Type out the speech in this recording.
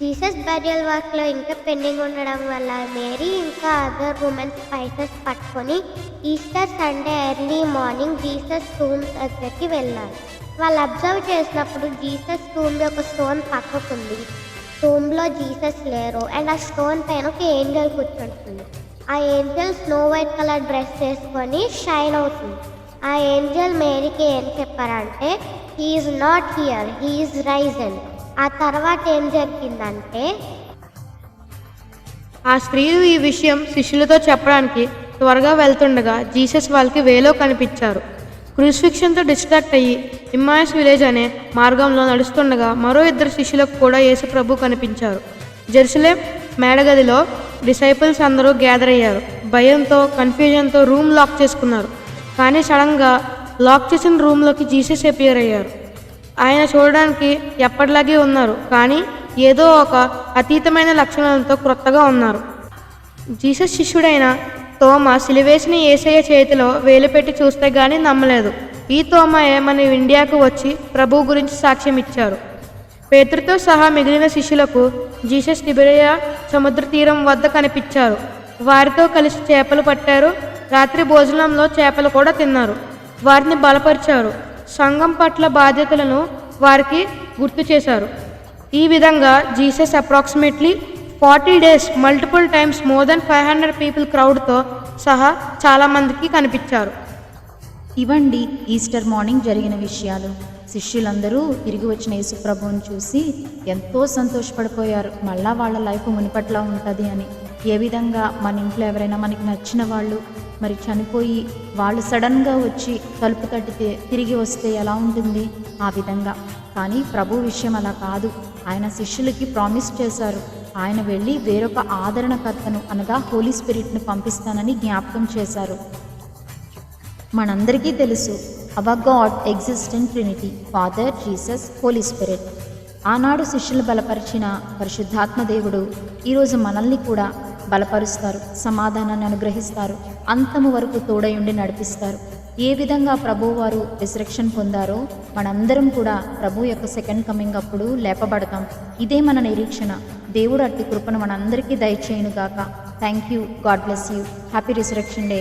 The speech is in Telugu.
జీసస్ బరియల్ వర్క్‌లో ఇంకా పెండింగ్ ఉండడం వల్ల మేరీ ఇంకా అదర్ వుమెన్ స్పైసెస్ పట్టుకొని Easter Sunday early morning Jesus tomb దగ్గరికి వెళ్ళారు. వాళ్ళు అబ్జర్వ్ చేసినప్పుడు జీసస్ టూమ్‌ది ఒక స్టోన్ పక్కకుంది. టూమ్‌లో జీసస్ లేరు అండ్ ఆ స్టోన్ పైన ఒక ఏంజెల్ కూర్చుంటుంది. ఆ Angel snow white colour dress వేసుకొని షైన్ అవుతుంది. ఆ ఏంజెల్ మేరీకి ఏం చెప్పారంటే he is not here, he is Ryzen. ఆ తర్వాత ఏం జరిగిందంటే ఆ స్త్రీలు ఈ విషయం శిష్యులతో చెప్పడానికి త్వరగా వెళ్తుండగా జీసస్ వాళ్ళకి వేలో కనిపించారు. క్రూసిఫిక్షన్తో డిస్ట్రాక్ట్ అయ్యి ఇమ్మాయస్ విలేజ్ అనే మార్గంలో నడుస్తుండగా మరో ఇద్దరు శిష్యులకు కూడా యేసు ప్రభు కనిపించారు. జెరూసలేం మేడగదిలో డిసైపుల్స్ అందరూ గ్యాదర్ అయ్యారు. భయంతో కన్ఫ్యూజన్తో రూమ్ లాక్ చేసుకున్నారు. కానీ సడన్గా లాక్ చేసిన రూమ్లోకి జీసస్ అపియర్ అయ్యారు. ఆయన చూడడానికి ఎప్పటిలాగే ఉన్నారు, కానీ ఏదో ఒక అతీతమైన లక్షణాలతో క్రొత్తగా ఉన్నారు. జీసస్ శిష్యుడైన తోమా సిలువేసిన యేసయ్య చేతిలో వేలు పెట్టి చూస్తే గానీ నమ్మలేదు. ఈ తోమాయే మన ఇండియాకు వచ్చి ప్రభువు గురించి సాక్ష్యం ఇచ్చారు. పేతురుతో సహా మిగిలిన శిష్యులకు జీసస్ తిబెరియా సముద్ర తీరం వద్ద కనిపించారు. వారితో కలిసి చేపలు పట్టారు. రాత్రి భోజనంలో చేపలు కూడా తిన్నారు. వారిని బలపరిచారు. సంఘం పట్ల బాధ్యతలను వారికి గుర్తు చేశారు. ఈ విధంగా Jesus approximately 40 days multiple times more than 500 people క్రౌడ్తో సహా చాలామందికి కనిపించారు. ఇవండి ఈస్టర్ మార్నింగ్ జరిగిన విషయాలు. శిష్యులందరూ తిరిగి వచ్చిన యేసుప్రభువుని చూసి ఎంతో సంతోషపడిపోయారు. మళ్ళా వాళ్ళ లైఫ్ మునిపట్లా ఉంటుంది అని. ఏ విధంగా మన ఇంట్లో ఎవరైనా మనకి నచ్చిన వాళ్ళు మరి చనిపోయి వాళ్ళు సడన్గా వచ్చి తలుపు తట్టితే తిరిగి వస్తే ఎలా ఉంటుంది, ఆ విధంగా. కానీ ప్రభు విషయం అలా కాదు. ఆయన శిష్యులకి ప్రామిస్ చేశారు. ఆయన వెళ్ళి వేరొక ఆదరణకర్తను అనగా హోలీ స్పిరిట్ను పంపిస్తానని జ్ఞాపకం చేశారు. మనందరికీ తెలుసు our God exist in Trinity, Father, Jesus, Holy Spirit. ఆనాడు శిష్యులు బలపరిచిన పరిశుద్ధాత్మ దేవుడు ఈరోజు మనల్ని కూడా బలపరుస్తారు, సమాధానాన్ని అనుగ్రహిస్తారు, అంతము వరకు తోడయుండి నడిపిస్తారు. ఏ విధంగా ప్రభువు వారు రిసరెక్షన్ పొందారో మనందరం కూడా ప్రభు యొక్క సెకండ్ కమింగ్ అప్పుడు లేపబడతాం. ఇదే మన నిరీక్షణ. దేవుడు అట్టి కృపను మనందరికీ దయచేయునుగాక. Thank you. God bless you. Happy resurrection day.